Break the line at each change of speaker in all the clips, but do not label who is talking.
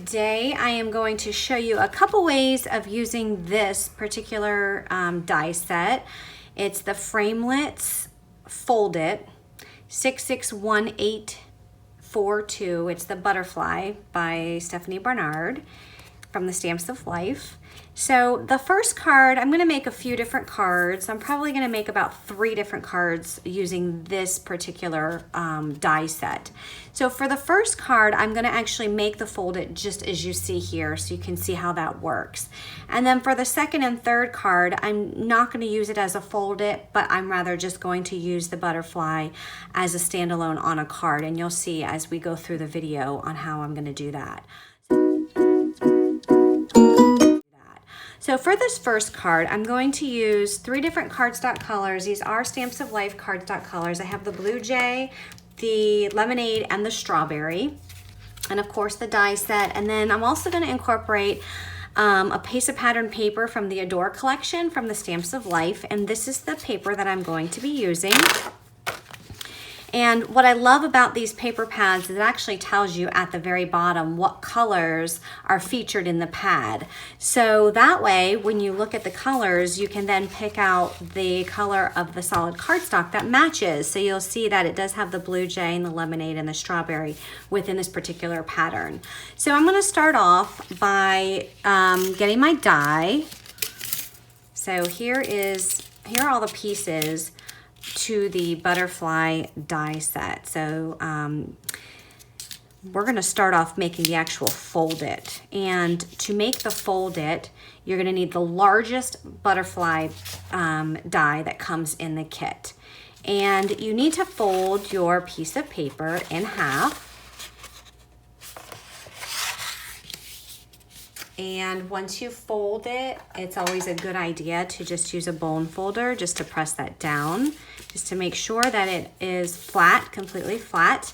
Today I am going to show you a couple ways of using this particular die set. It's the Framelits Fold It 661842. It's the Butterfly by Stephanie Barnard from the Stamps of Life. So the first card, I'm going to make a few different cards. I'm probably going to make about 3 different cards using this particular die set. So for the first card, I'm going to actually make the Fold It just as you see here, so you can see how that works. And then for the second and third card, I'm not going to use it as a Fold It, but I'm rather just going to use the butterfly as a standalone on a card. And you'll see as we go through the video on how I'm going to do that. So for this first card, I'm going to use 3 different cardstock colors. These are Stamps of Life cardstock colors. I have the Blue Jay, the Lemonade, and the Strawberry, and of course the die set. And then I'm also going to incorporate a piece of pattern paper from the Adore collection from the Stamps of Life, and this is the paper that I'm going to be using. And what I love about these paper pads is it actually tells you at the very bottom what colors are featured in the pad. So that way, when you look at the colors, you can then pick out the color of the solid cardstock that matches. So you'll see that it does have the Blue Jay and the Lemonade and the Strawberry within this particular pattern. So I'm going to start off by getting my die. So here are all the pieces to the butterfly die set. So we're going to start off making the actual Fold It. And to make the Fold It, you're going to need the largest butterfly die that comes in the kit. And you need to fold your piece of paper in half. And once you fold it, it's always a good idea to just use a bone folder just to press that down, just to make sure that it is flat, completely flat.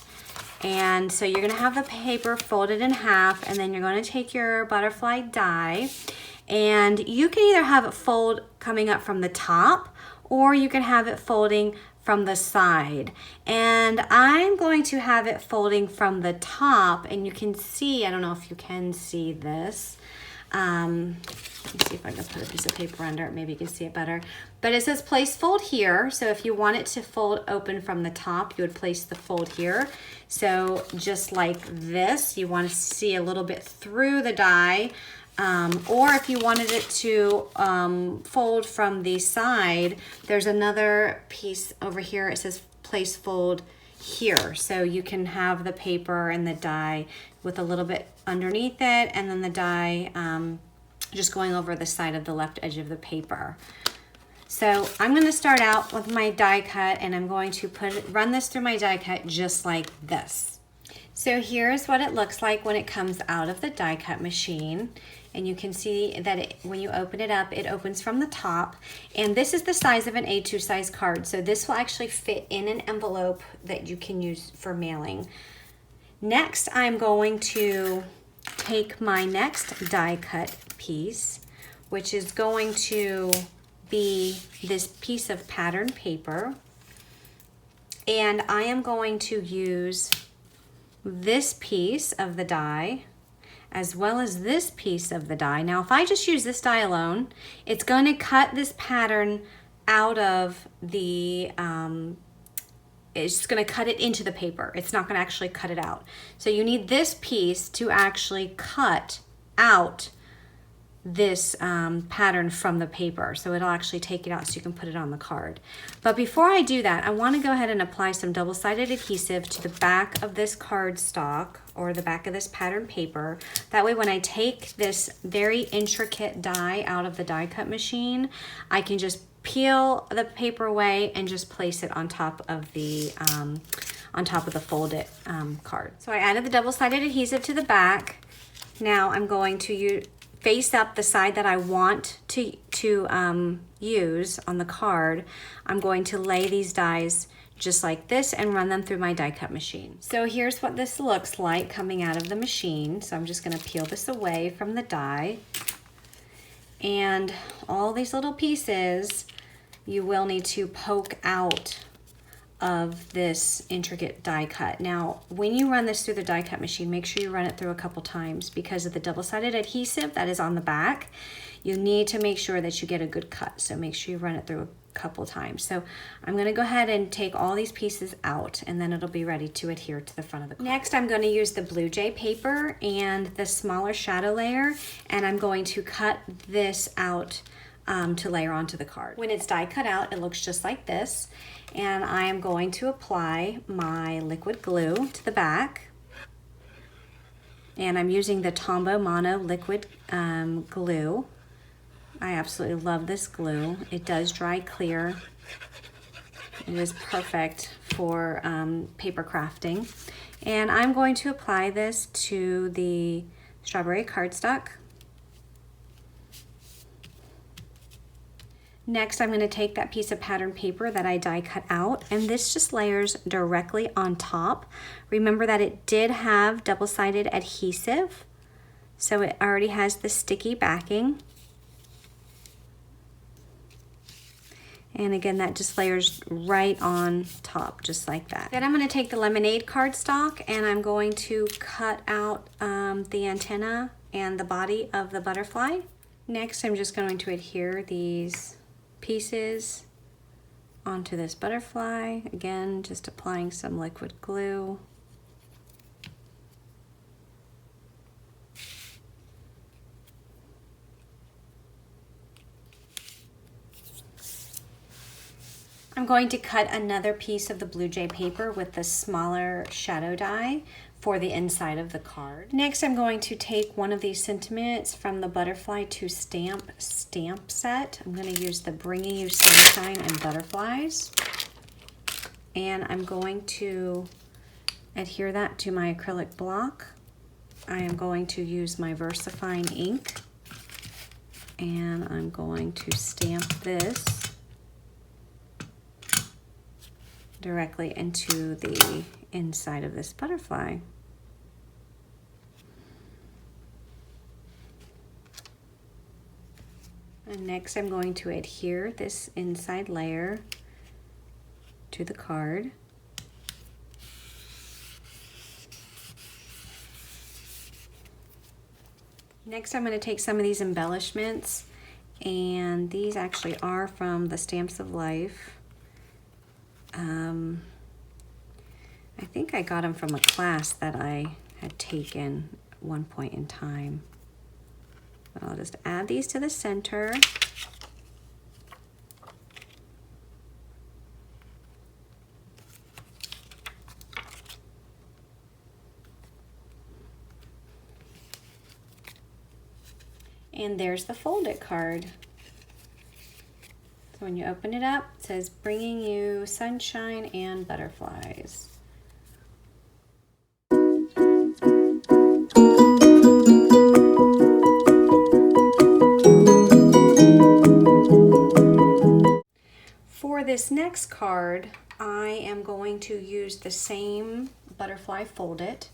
And so you're gonna have the paper folded in half, and then you're gonna take your butterfly die, and you can either have it fold coming up from the top, or you can have it folding from the side. And I'm going to have it folding from the top, and you can see, I don't know if you can see this. Let me see if I can put a piece of paper under it, maybe you can see it better. But it says place fold here, so if you want it to fold open from the top, you would place the fold here. So just like this, you want to see a little bit through the die. Or if you wanted it to fold from the side, there's another piece over here. It says place fold here. So you can have the paper and the die with a little bit underneath it, and then the die just going over the side of the left edge of the paper. So I'm going to start out with my die cut, and I'm going to run this through my die cut just like this. So here's what it looks like when it comes out of the die cut machine. And you can see that when you open it up, it opens from the top. And this is the size of an A2 size card. So this will actually fit in an envelope that you can use for mailing. Next, I'm going to take my next die cut piece, which is going to be this piece of pattern paper. And I am going to use this piece of the die as well as this piece of the die. Now, if I just use this die alone, it's going to cut this pattern out of the, it's just going to cut it into the paper. It's not going to actually cut it out. So you need this piece to actually cut out this pattern from the paper. So it'll actually take it out so you can put it on the card. But before I do that, I want to go ahead and apply some double-sided adhesive to the back of this cardstock or the back of this pattern paper. That way when I take this very intricate die out of the die cut machine, I can just peel the paper away and just place it on top of the Fold It card. So I added the double-sided adhesive to the back. Now I'm going to face up the side that I want to use on the card. I'm going to lay these dies just like this and run them through my die cut machine. So here's what this looks like coming out of the machine. So I'm just going to peel this away from the die. And all these little pieces you will need to poke out of this intricate die cut. Now, when you run this through the die cut machine, make sure you run it through a couple times because of the double-sided adhesive that is on the back. You need to make sure that you get a good cut, so make sure you run it through a couple times. So I'm going to go ahead and take all these pieces out, and then it'll be ready to adhere to the front of the card. Next, I'm going to use the Blue Jay paper and the smaller shadow layer, and I'm going to cut this out to layer onto the card. When it's die cut out, it looks just like this, and I am going to apply my liquid glue to the back, and I'm using the Tombow Mono liquid glue. I absolutely love this glue. It does dry clear. It is perfect for paper crafting. And I'm going to apply this to the strawberry cardstock. Next, I'm going to take that piece of pattern paper that I die cut out, and this just layers directly on top. Remember that it did have double-sided adhesive, so it already has the sticky backing. And again, that just layers right on top, just like that. Then I'm going to take the lemonade cardstock and I'm going to cut out the antenna and the body of the butterfly. Next, I'm just going to adhere these pieces onto this butterfly. Again, just applying some liquid glue. I'm going to cut another piece of the Blue Jay paper with the smaller shadow die for the inside of the card. Next, I'm going to take one of these sentiments from the Butterfly to Stamp set. I'm going to use the Bringing You Sunshine and Butterflies. And I'm going to adhere that to my acrylic block. I am going to use my VersaFine ink. And I'm going to stamp this directly into the inside of this butterfly. And next I'm going to adhere this inside layer to the card. Next I'm going to take some of these embellishments, and these actually are from the Stamps of Life. I think I got them from a class that I had taken at one point in time. But I'll just add these to the center. And there's the folded card. So when you open it up, it says Bringing You Sunshine and Butterflies. For this next card, I am going to use the same butterfly folded.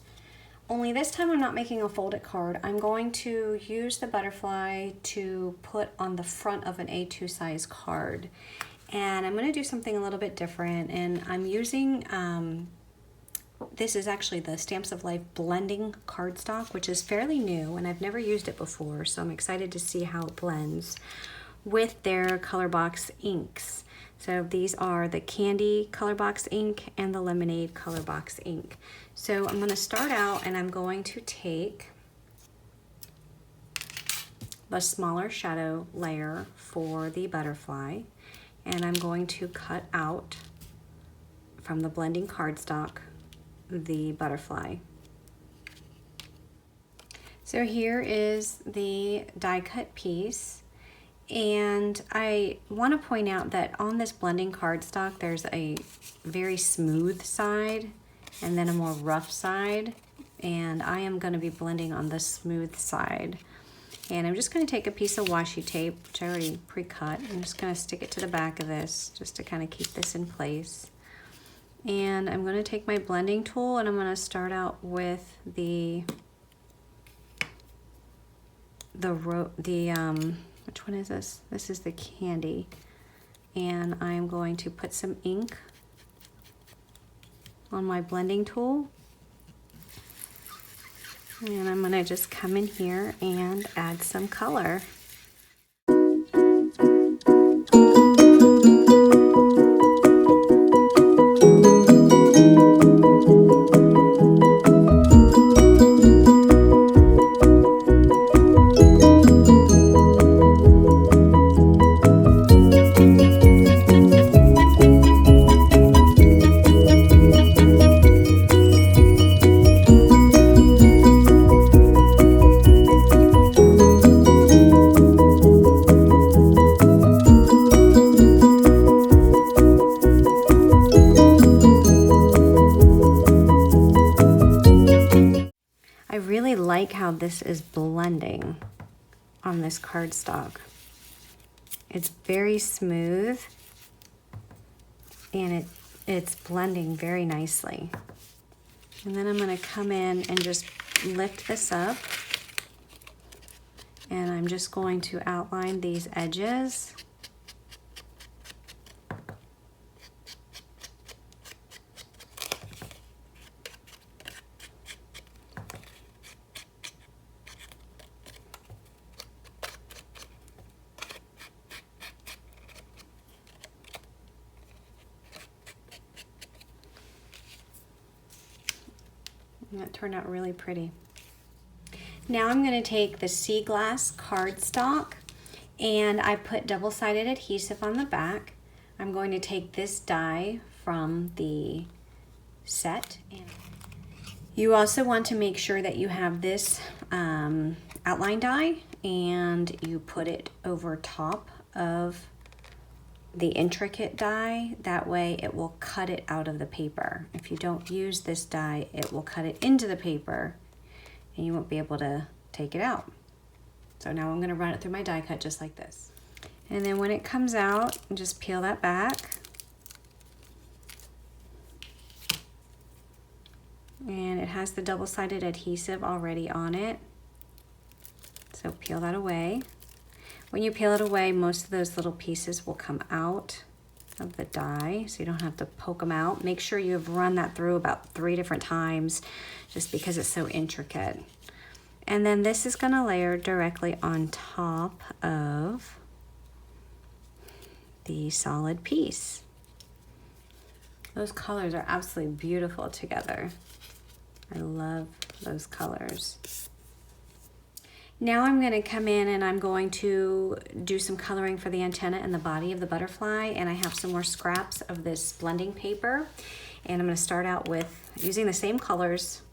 Only this time I'm not making a folded card. I'm going to use the butterfly to put on the front of an A2 size card. And I'm going to do something a little bit different. And I'm using, this is actually the Stamps of Life blending cardstock, which is fairly new and I've never used it before. So I'm excited to see how it blends with their color box inks. So these are the Candy color box ink and the Lemonade color box ink. So I'm going to start out and I'm going to take the smaller shadow layer for the butterfly, and I'm going to cut out from the blending cardstock the butterfly. So here is the die cut piece. And I want to point out that on this blending cardstock, there's a very smooth side and then a more rough side. And I am going to be blending on the smooth side. And I'm just going to take a piece of washi tape, which I already pre-cut. I'm just going to stick it to the back of this just to kind of keep this in place. And I'm going to take my blending tool and I'm going to start out with which one is this? This is the Candy. And I'm going to put some ink on my blending tool. And I'm gonna just come in here and add some color. I really like how this is blending on this cardstock. It's very smooth and it's blending very nicely. And then I'm gonna come in and just lift this up, and I'm just going to outline these edges. And that turned out really pretty. Now I'm going to take the sea glass cardstock, and I put double-sided adhesive on the back. I'm going to take this die from the set. You also want to make sure that you have this outline die, and you put it over top of the intricate die. That way it will cut it out of the paper. If you don't use this die, it will cut it into the paper and you won't be able to take it out. So now I'm going to run it through my die cut just like this. And then when it comes out, just peel that back. And it has the double-sided adhesive already on it. So peel that away. When you peel it away, most of those little pieces will come out of the die, so you don't have to poke them out. Make sure you have run that through about 3 different times, just because it's so intricate. And then this is gonna layer directly on top of the solid piece. Those colors are absolutely beautiful together. I love those colors. Now I'm going to come in and I'm going to do some coloring for the antenna and the body of the butterfly, and I have some more scraps of this blending paper, and I'm going to start out with using the same colors.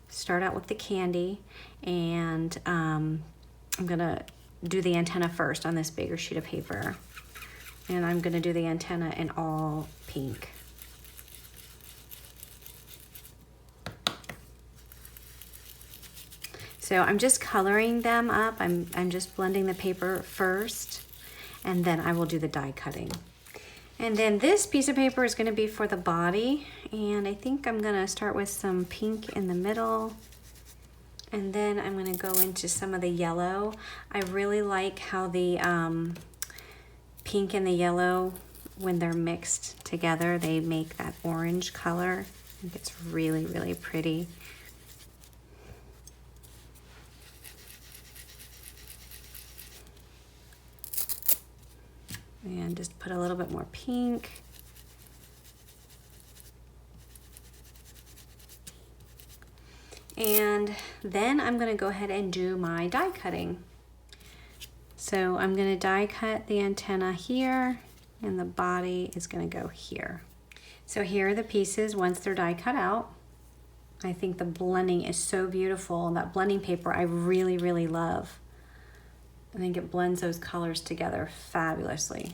Start out with the candy, and I'm going to do the antenna first on this bigger sheet of paper, and I'm going to do the antenna in all pink. So I'm just coloring them up. I'm just blending the paper first, and then I will do the die cutting. And then this piece of paper is going to be for the body, and I think I'm going to start with some pink in the middle, and then I'm going to go into some of the yellow. I really like how the pink and the yellow, when they're mixed together, they make that orange color. I think it's really, really pretty. And just put a little bit more pink. And then I'm going to go ahead and do my die cutting. So I'm going to die cut the antenna here, and the body is going to go here. So here are the pieces once they're die cut out. I think the blending is so beautiful. That blending paper I really, really love. I think it blends those colors together fabulously.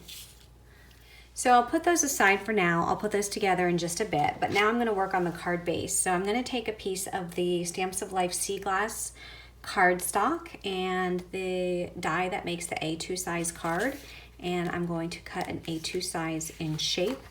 So I'll put those aside for now. I'll put those together in just a bit, but now I'm going to work on the card base. So I'm going to take a piece of the Stamps of Life Sea Glass cardstock and the die that makes the A2 size card, and I'm going to cut an A2 size in shape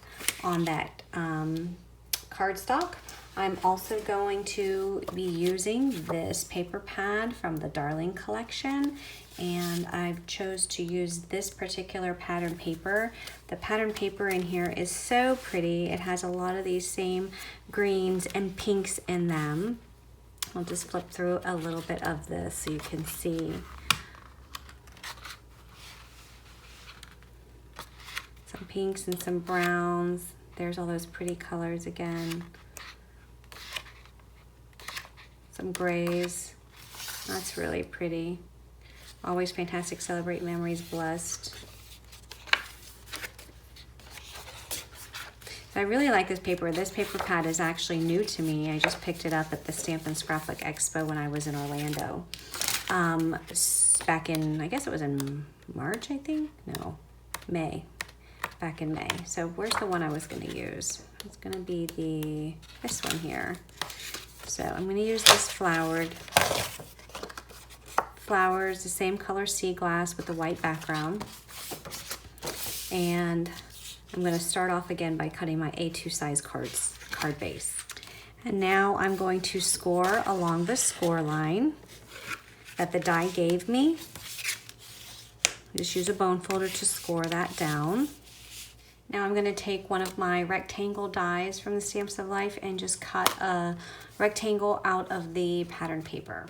on that cardstock. I'm also going to be using this paper pad from the Darling collection, and I've chose to use this particular pattern paper. The pattern paper in here is so pretty. It has a lot of these same greens and pinks in them. I'll just flip through a little bit of this so you can see. Some pinks and some browns. There's all those pretty colors again. Some grays. That's really pretty. Always fantastic. Celebrate memories. Blessed. I really like this paper. This paper pad is actually new to me. I just picked it up at the Stamp and Scrapbook Expo when I was in Orlando. Back in, I guess it was in March, I think? No, May. Back in May. So where's the one I was going to use? It's going to be this one here. So I'm going to use this flowers, the same color sea glass with the white background. And I'm going to start off again by cutting my A2 size card base. And now I'm going to score along the score line that the die gave me. Just use a bone folder to score that down. Now I'm going to take one of my rectangle dies from the Stamps of Life and just cut a rectangle out of the pattern paper.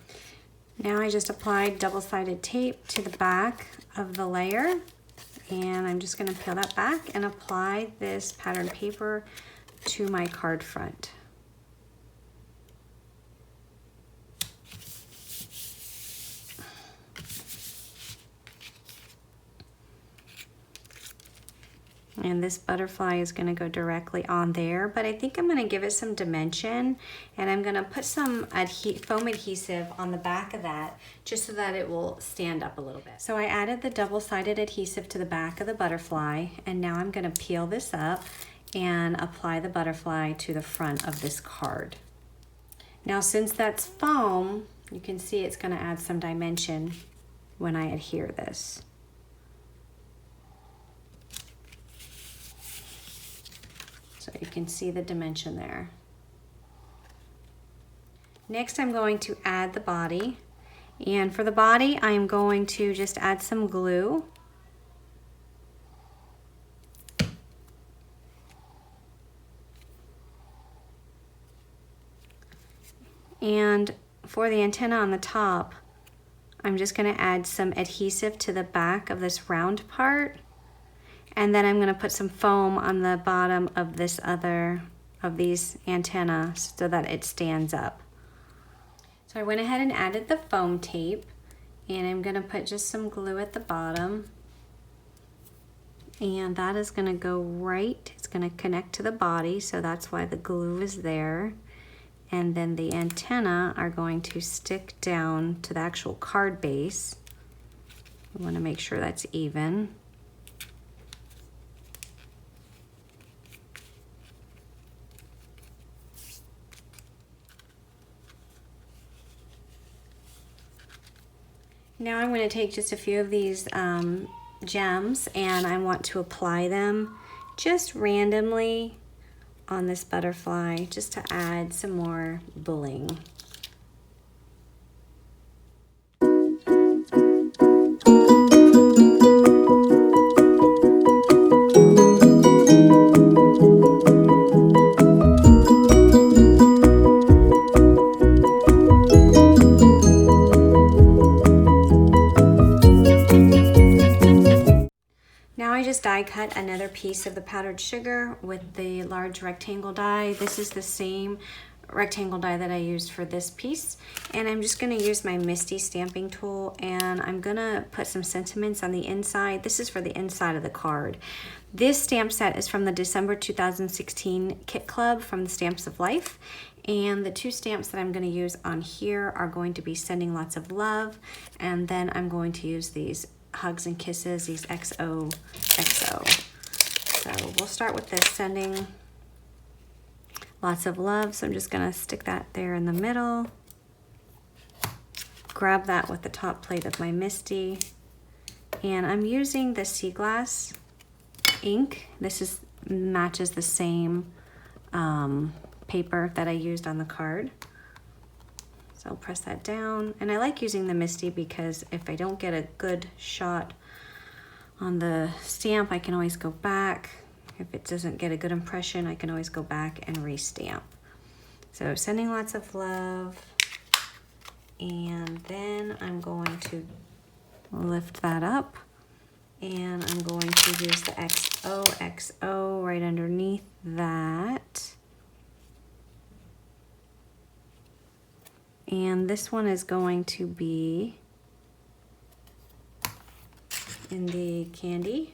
Now I just applied double-sided tape to the back of the layer, and I'm just going to peel that back and apply this pattern paper to my card front. And this butterfly is going to go directly on there, but I think I'm going to give it some dimension, and I'm going to put some foam adhesive on the back of that just so that it will stand up a little bit. So I added the double-sided adhesive to the back of the butterfly, and now I'm going to peel this up and apply the butterfly to the front of this card. Now since that's foam, you can see it's going to add some dimension when I adhere this. So you can see the dimension there. Next, I'm going to add the body. And for the body, I'm going to just add some glue. And for the antenna on the top, I'm just going to add some adhesive to the back of this round part. And then I'm going to put some foam on the bottom of this of these antennas so that it stands up. So I went ahead and added the foam tape, and I'm going to put just some glue at the bottom. And that is going to go right, it's going to connect to the body, so that's why the glue is there. And then the antenna are going to stick down to the actual card base. I want to make sure that's even. Now I'm going to take just a few of these gems, and I want to apply them just randomly on this butterfly just to add some more bling. Die cut another piece of the powdered sugar with the large rectangle die. This is the same rectangle die that I used for this piece, and I'm just going to use my Misty stamping tool, and I'm going to put some sentiments on the inside. This is for the inside of the card. This stamp set is from the December 2016 Kit Club from the Stamps of Life, and the two stamps that I'm going to use on here are going to be Sending Lots of Love, and then I'm going to use these Hugs and Kisses, these XOXO. So we'll start with this Sending Lots of Love. So I'm just going to stick that there in the middle. Grab that with the top plate of my Misty. And I'm using the Sea Glass ink. This matches the same paper that I used on the card. So I'll press that down. And I like using the Misty because if I don't get a good shot on the stamp, I can always go back. If it doesn't get a good impression, I can always go back and re-stamp. So sending lots of love. And then I'm going to lift that up. And I'm going to use the XOXO right underneath that. And this one is going to be in the candy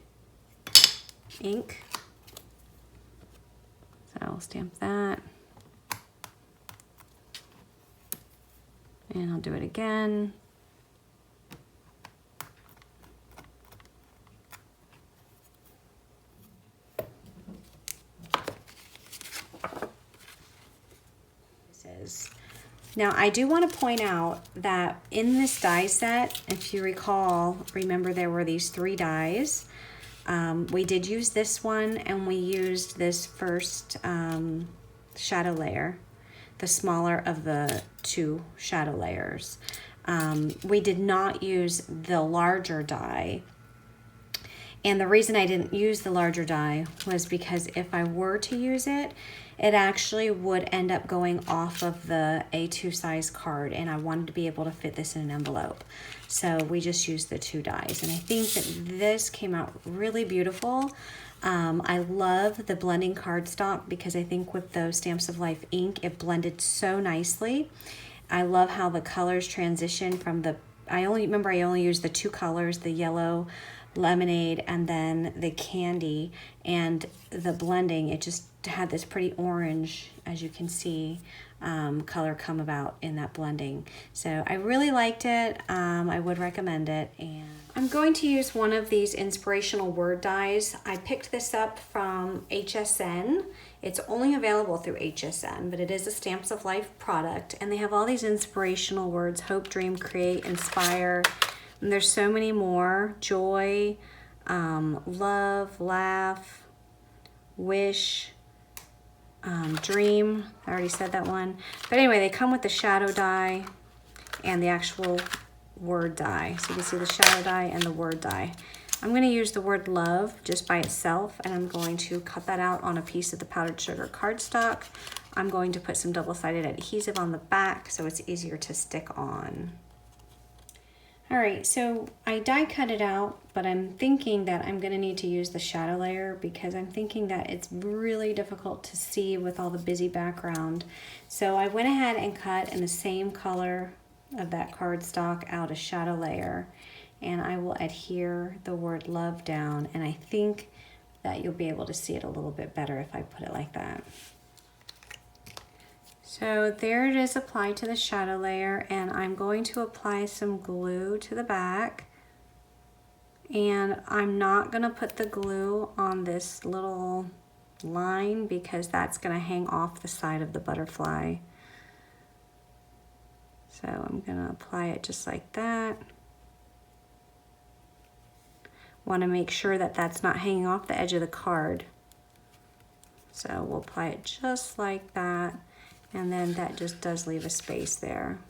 ink. So I'll stamp that. And I'll do it again. Now I do want to point out that in this die set, if you recall, remember there were these 3 dies. We did use this one and we used this first shadow layer, the smaller of the 2 shadow layers. We did not use the larger die. And the reason I didn't use the larger die was because if I were to use it, it actually would end up going off of the A2 size card, and I wanted to be able to fit this in an envelope. So we just used the 2 dies, and I think that this came out really beautiful. I love the blending cardstock because I think with those Stamps of Life ink, it blended so nicely. I love how the colors transition from the, I only used the 2 colors, the yellow lemonade and then the candy, and the blending, it just had this pretty orange, as you can see, color come about in that blending. So I really liked it. I would recommend it. And I'm going to use one of these inspirational word dies. I picked this up from HSN. It's only available through HSN, but it is a Stamps of Life product, and they have all these inspirational words: hope, dream, create, inspire. And there's so many more: joy, love, laugh, wish, dream. I already said that one. But anyway, they come with the shadow die and the actual word die. So you can see the shadow die and the word die. I'm going to use the word love just by itself, and I'm going to cut that out on a piece of the powdered sugar cardstock. I'm going to put some double-sided adhesive on the back so it's easier to stick on. All right, so I die cut it out, but I'm thinking that I'm gonna need to use the shadow layer because I'm thinking that it's really difficult to see with all the busy background. So I went ahead and cut in the same color of that cardstock out a shadow layer, and I will adhere the word love down, and I think that you'll be able to see it a little bit better if I put it like that. So there it is applied to the shadow layer, and I'm going to apply some glue to the back. And I'm not gonna put the glue on this little line because that's gonna hang off the side of the butterfly. So I'm gonna apply it just like that. Wanna make sure that that's not hanging off the edge of the card. So we'll apply it just like that. And then that just does leave a space there.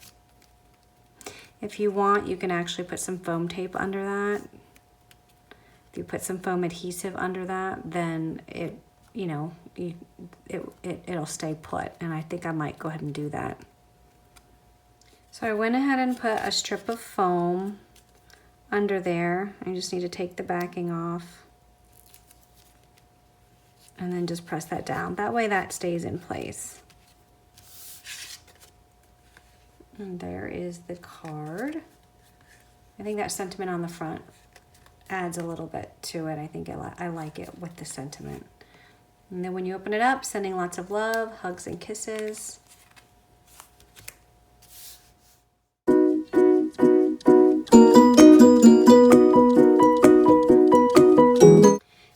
If you want, you can actually put some foam tape under that. If you put some foam adhesive under that, then it'll stay put. And I think I might go ahead and do that. So I went ahead and put a strip of foam under there. I just need to take the backing off. And then just press that down. That way that stays in place. And there is the card. I think that sentiment on the front adds a little bit to it. I think I like it with the sentiment. And then when you open it up, sending lots of love, hugs and kisses.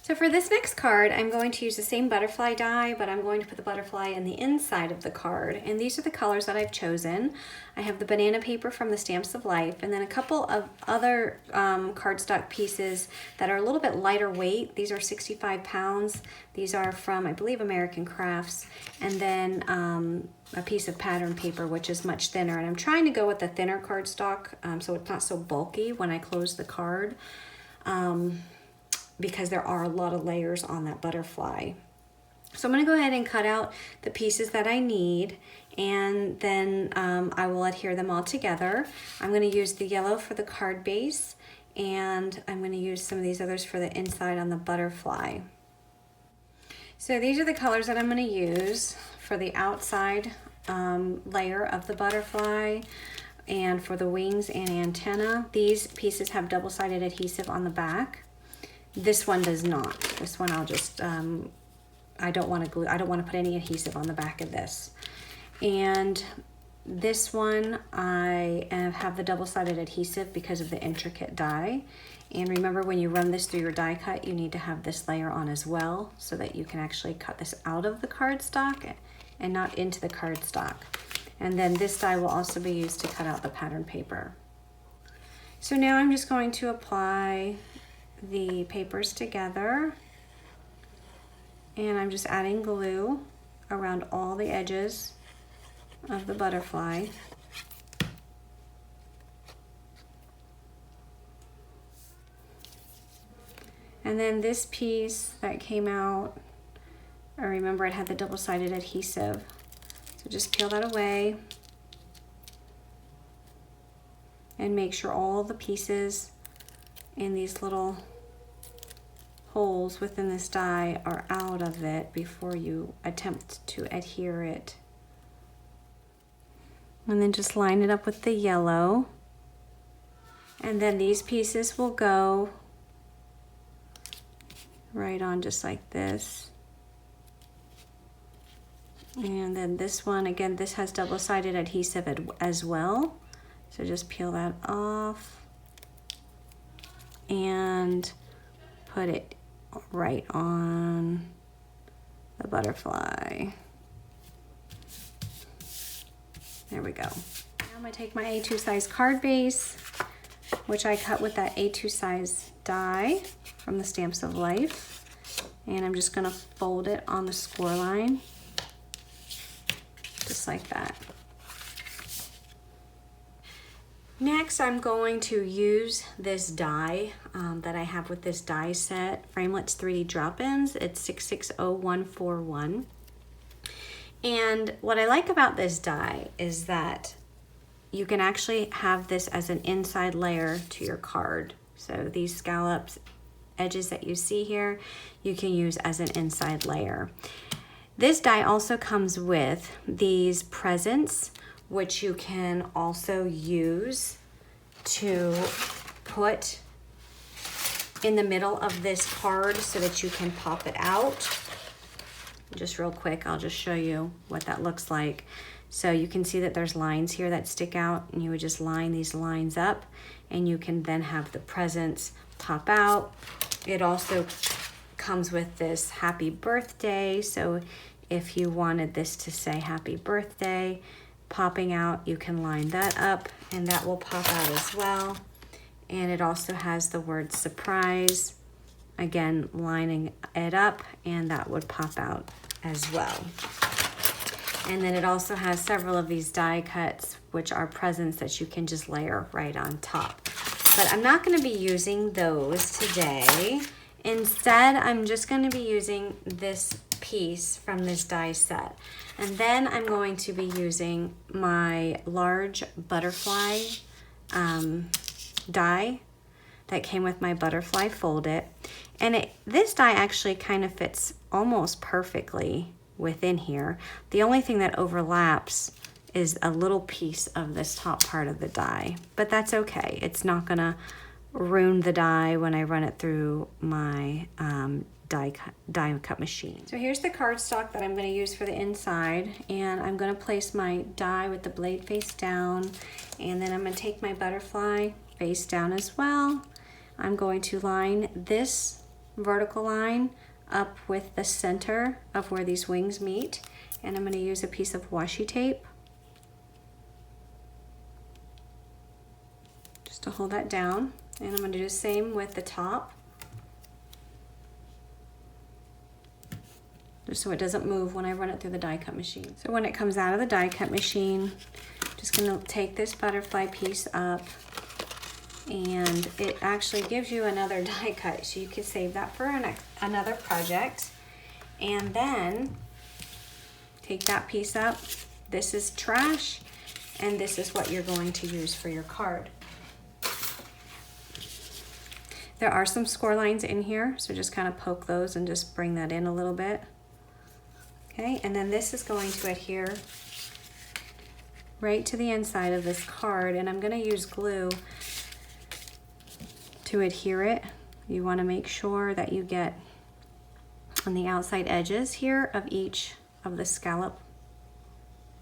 So for for this next card, I'm going to use the same butterfly die, but I'm going to put the butterfly in the inside of the card. And these are the colors that I've chosen. I have the banana paper from the Stamps of Life, and then a couple of other cardstock pieces that are a little bit lighter weight. These are 65 pounds. These are from, I believe, American Crafts. And then a piece of pattern paper, which is much thinner. And I'm trying to go with the thinner cardstock so it's not so bulky when I close the card. Because there are a lot of layers on that butterfly. So I'm going to go ahead and cut out the pieces that I need, and then I will adhere them all together. I'm going to use the yellow for the card base, and I'm going to use some of these others for the inside on the butterfly. So these are the colors that I'm going to use for the outside layer of the butterfly and for the wings and antenna. These pieces have double-sided adhesive on the back. This one does not. This one I'll just, I don't want to glue, I don't want to put any adhesive on the back of this. And this one I have the double-sided adhesive because of the intricate die. And remember, when you run this through your die cut, you need to have this layer on as well so that you can actually cut this out of the cardstock and not into the cardstock. And then this die will also be used to cut out the pattern paper. So now I'm just going to apply the papers together, and I'm just adding glue around all the edges of the butterfly. And then this piece that came out, I remember it had the double-sided adhesive, so just peel that away and make sure all the pieces in these little holes within this die are out of it before you attempt to adhere it. And then just line it up with the yellow. And then these pieces will go right on just like this. And then this one, again, this has double-sided adhesive as well. So just peel that off and put it right on the butterfly. There we go. Now I'm going to take my A2 size card base, which I cut with that A2 size die from the Stamps of Life, and I'm just going to fold it on the score line, just like that. Next, I'm going to use this die that I have with this die set, Framelits 3D Drop-Ins. It's 660141. And what I like about this die is that you can actually have this as an inside layer to your card. So these scallops, edges that you see here, you can use as an inside layer. This die also comes with these presents, which you can also use to put in the middle of this card so that you can pop it out. Just real quick, I'll just show you what that looks like. So you can see that there's lines here that stick out, and you would just line these lines up, and you can then have the presents pop out. It also comes with this happy birthday, so if you wanted this to say happy birthday, popping out, you can line that up and that will pop out as well. And it also has the word surprise, again lining it up, and that would pop out as well. And then it also has several of these die cuts, which are presents that you can just layer right on top. But I'm not going to be using those today. Instead, I'm just going to be using this piece from this die set. And then I'm going to be using my large butterfly die that came with my butterfly Fold It. And this die actually kind of fits almost perfectly within here. The only thing that overlaps is a little piece of this top part of the die, but that's okay. It's not gonna ruin the die when I run it through my die cut machine. So here's the cardstock that I'm going to use for the inside, and I'm going to place my die with the blade face down, and then I'm going to take my butterfly face down as well. I'm going to line this vertical line up with the center of where these wings meet. And I'm going to use a piece of washi tape just to hold that down. And I'm going to do the same with the top, just so it doesn't move when I run it through the die cut machine. So when it comes out of the die cut machine, I'm just going to take this butterfly piece up, and it actually gives you another die cut, so you can save that for another project. And then take that piece up. This is trash, and this is what you're going to use for your card. There are some score lines in here, so just kind of poke those and just bring that in a little bit. Okay, and then this is going to adhere right to the inside of this card, and I'm going to use glue to adhere it. You want to make sure that you get on the outside edges here of each of the scallop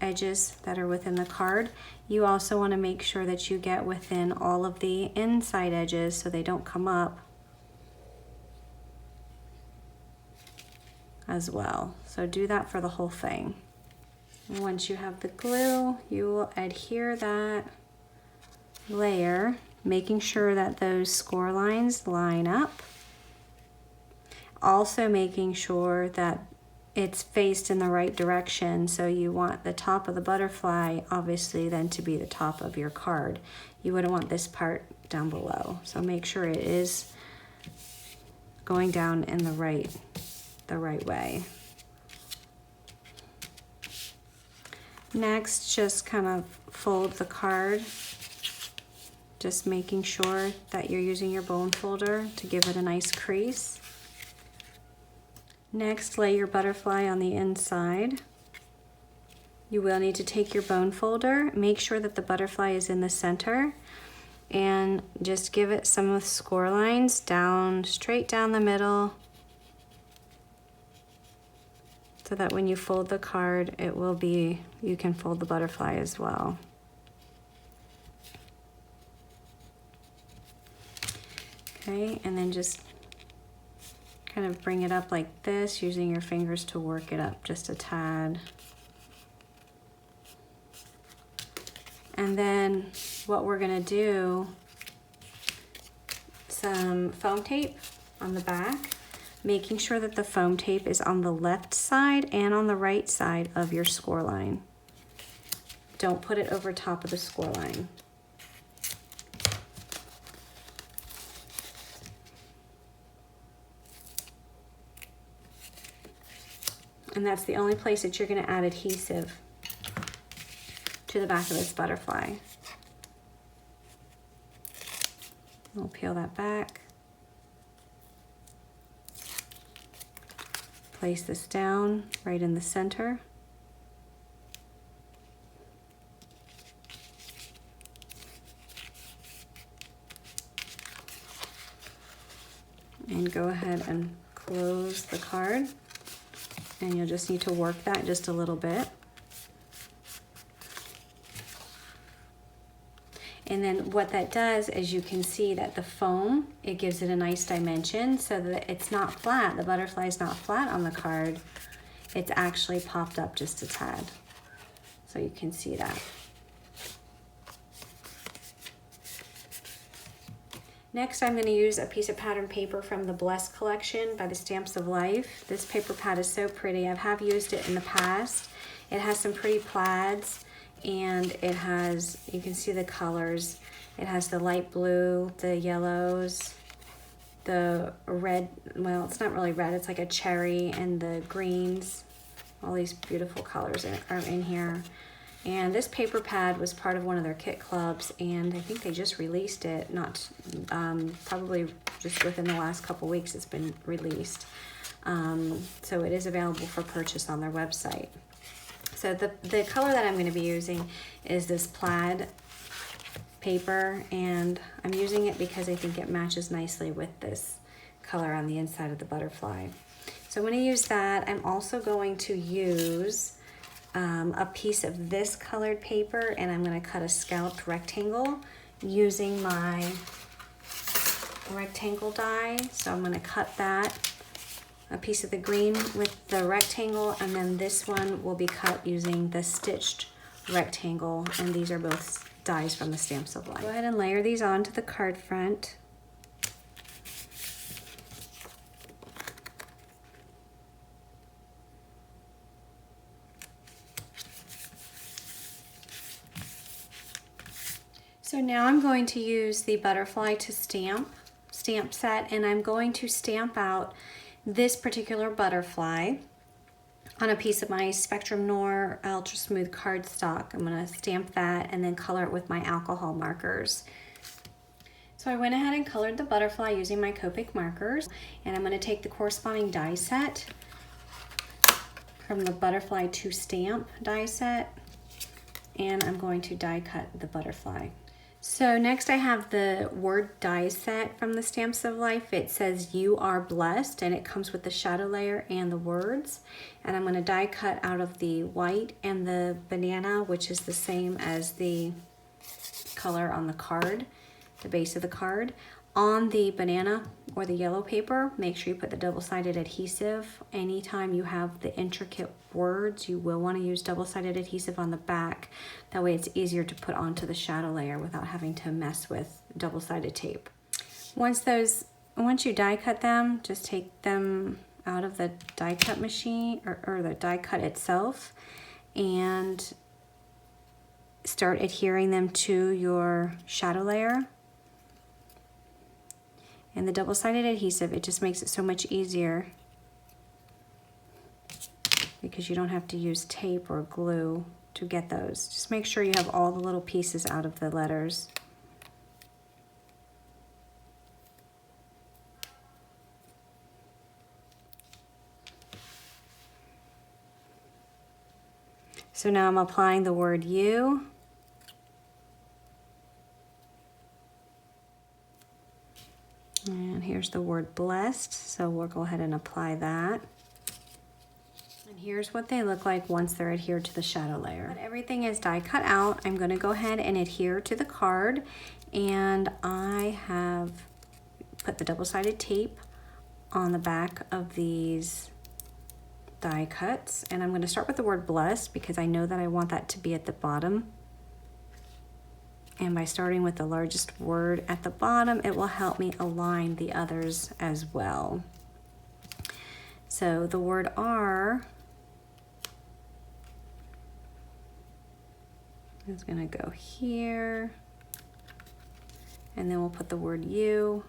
edges that are within the card. You also want to make sure that you get within all of the inside edges so they don't come up as well. So do that for the whole thing. And once you have the glue, you will adhere that layer, making sure that those score lines line up. Also making sure that it's faced in the right direction. So you want the top of the butterfly obviously then to be the top of your card. You wouldn't want this part down below. So make sure it is going down in the right way. Next, just kind of fold the card, just making sure that you're using your bone folder to give it a nice crease. Next, lay your butterfly on the inside. You will need to take your bone folder, make sure that the butterfly is in the center, and just give it some of the score lines down, straight down the middle, so that when you fold the card, it will be, you can fold the butterfly as well. Okay, and then just kind of bring it up like this, using your fingers to work it up just a tad. And then what we're gonna do, some foam tape on the back, making sure that the foam tape is on the left side and on the right side of your score line. Don't put it over top of the score line. And that's the only place that you're going to add adhesive to the back of this butterfly. We'll peel that back. Place this down right in the center. And go ahead and close the card. And you'll just need to work that just a little bit. And then what that does is you can see that the foam, it gives it a nice dimension so that it's not flat. The butterfly is not flat on the card. It's actually popped up just a tad. So you can see that. Next, I'm going to use a piece of pattern paper from the Blessed collection by the Stamps of Life. This paper pad is so pretty. I have used it in the past. It has some pretty plaids, and it has, you can see the colors. It has the light blue, the yellows, the red, well, it's not really red, it's like a cherry, and the greens. All these beautiful colors are in here. And this paper pad was part of one of their kit clubs, and I think they just released it, probably just within the last couple weeks it's been released. So it is available for purchase on their website. So the color that I'm going to be using is this plaid paper, and I'm using it because I think it matches nicely with this color on the inside of the butterfly. So I'm going to use that. I'm also going to use a piece of this colored paper, and I'm going to cut a scalloped rectangle using my rectangle die. So I'm gonna cut that, a piece of the green with the rectangle, and then this one will be cut using the stitched rectangle, and these are both dies from the Stamps of Life. Go ahead and layer these onto the card front. So now I'm going to use the butterfly to stamp set, and I'm going to stamp out this particular butterfly on a piece of my Spectrum Noir Ultra Smooth cardstock. I'm going to stamp that and then color it with my alcohol markers. So I went ahead and colored the butterfly using my Copic markers, and I'm going to take the corresponding die set from the butterfly to stamp die set, and I'm going to die cut the butterfly. So next I have the word die set from the Stamps of Life. It says "You are blessed," and it comes with the shadow layer and the words. And I'm going to die cut out of the white and the banana, which is the same as the color on the card, the base of the card. On the banana or the yellow paper, make sure you put the double-sided adhesive. Anytime you have the intricate words, you will want to use double-sided adhesive on the back. That way it's easier to put onto the shadow layer without having to mess with double-sided tape. Once you die cut them, just take them out of the die cut machine or the die cut itself and start adhering them to your shadow layer. And the double-sided adhesive, it just makes it so much easier because you don't have to use tape or glue to get those. Just make sure you have all the little pieces out of the letters. So now I'm applying the word "you." And here's the word "blessed," so we'll go ahead and apply that. And here's what they look like once they're adhered to the shadow layer. When everything is die cut out, I'm going to go ahead and adhere to the card, and I have put the double-sided tape on the back of these die cuts, and I'm going to start with the word "blessed" because I know that I want that to be at the bottom. And by starting with the largest word at the bottom, it will help me align the others as well. So the word "are" is going to go here. And then we'll put the word "you."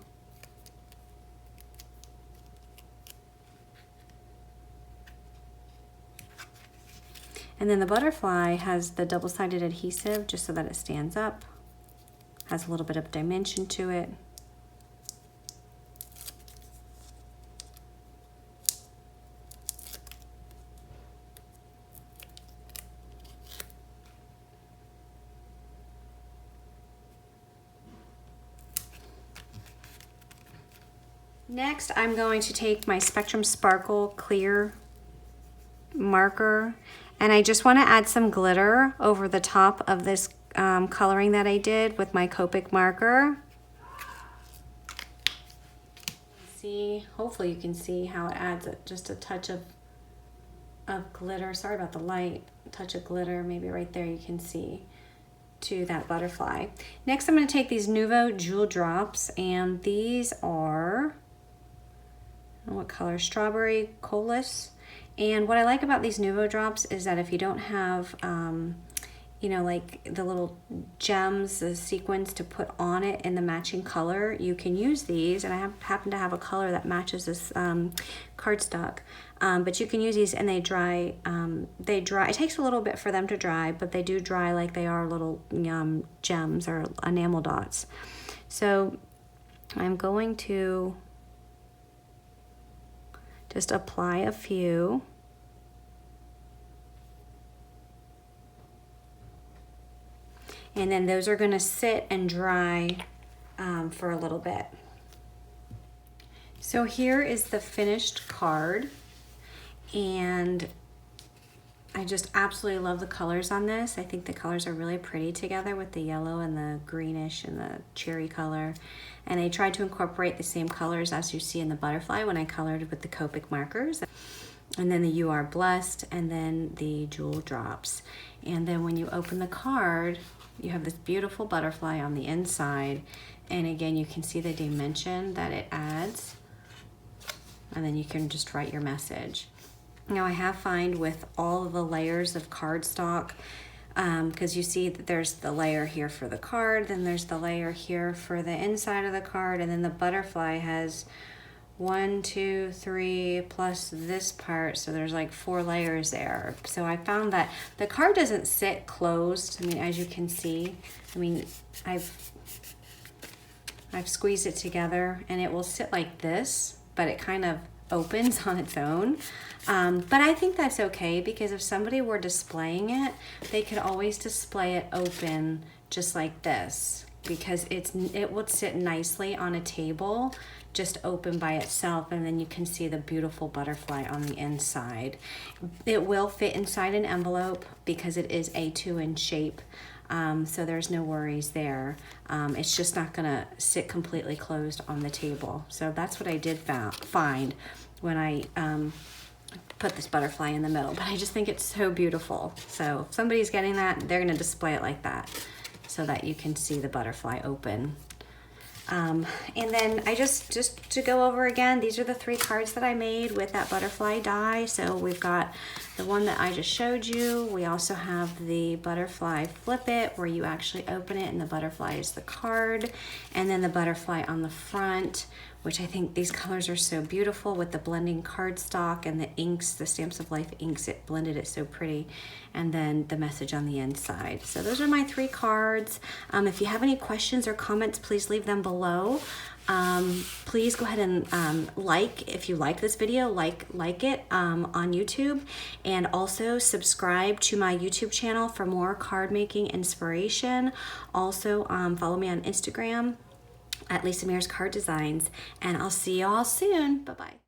And then the butterfly has the double-sided adhesive just so that it stands up. Has a little bit of dimension to it. Next, I'm going to take my Spectrum Sparkle Clear marker, and I just want to add some glitter over the top of this coloring that I did with my Copic marker. See, hopefully you can see how it adds just a touch of glitter. Sorry about the light. A touch of glitter, maybe right there you can see, to that butterfly. Next, I'm going to take these Nouveau Jewel Drops, and these are, I don't know what color, Strawberry Colas. And what I like about these Nouveau Drops is that if you don't have you know, like the little gems, the sequins to put on it in the matching color, you can use these. And I happen to have a color that matches this cardstock. But you can use these, and they dry. It takes a little bit for them to dry, but they do dry like they are little gems or enamel dots. So I'm going to just apply a few. And then those are going to sit and dry for a little bit. So here is the finished card, and I just absolutely love the colors on this. I think the colors are really pretty together with the yellow and the greenish and the cherry color. And I tried to incorporate the same colors as you see in the butterfly when I colored with the Copic markers. And then the You Are Blessed, and then the jewel drops. And then when you open the card, you have this beautiful butterfly on the inside. And again, you can see the dimension that it adds. And then you can just write your message. Now I have found with all of the layers of cardstock, because you see that there's the layer here for the card, then there's the layer here for the inside of the card, and then the butterfly has 1, 2, 3 plus this part, so there's like 4 layers there. So I found that the card doesn't sit closed. I mean, as you can see, I mean, I've squeezed it together and it will sit like this, but it kind of opens on its own. But I think that's okay, because if somebody were displaying it, they could always display it open just like this, because it would sit nicely on a table, just open by itself, and then you can see the beautiful butterfly on the inside. It will fit inside an envelope because it is A2 in shape. So there's no worries there. It's just not gonna sit completely closed on the table. So that's what I did find when I put this butterfly in the middle, but I just think it's so beautiful. So if somebody's getting that, they're gonna display it like that so that you can see the butterfly open. And then I just to go over again, these are the 3 cards that I made with that butterfly die. So we've got the one that I just showed you. We also have the butterfly flip it, where you actually open it and the butterfly is the card. And then the butterfly on the front, which I think these colors are so beautiful with the blending cardstock and the inks, the Stamps of Life inks, it blended it so pretty. And then the message on the inside. So those are my 3 cards. If you have any questions or comments, please leave them below. Please go ahead and if you like this video, like it on YouTube, and also subscribe to my YouTube channel for more card making inspiration. Also follow me on Instagram at Lisa Mears Card Designs, and I'll see you all soon. Bye-bye.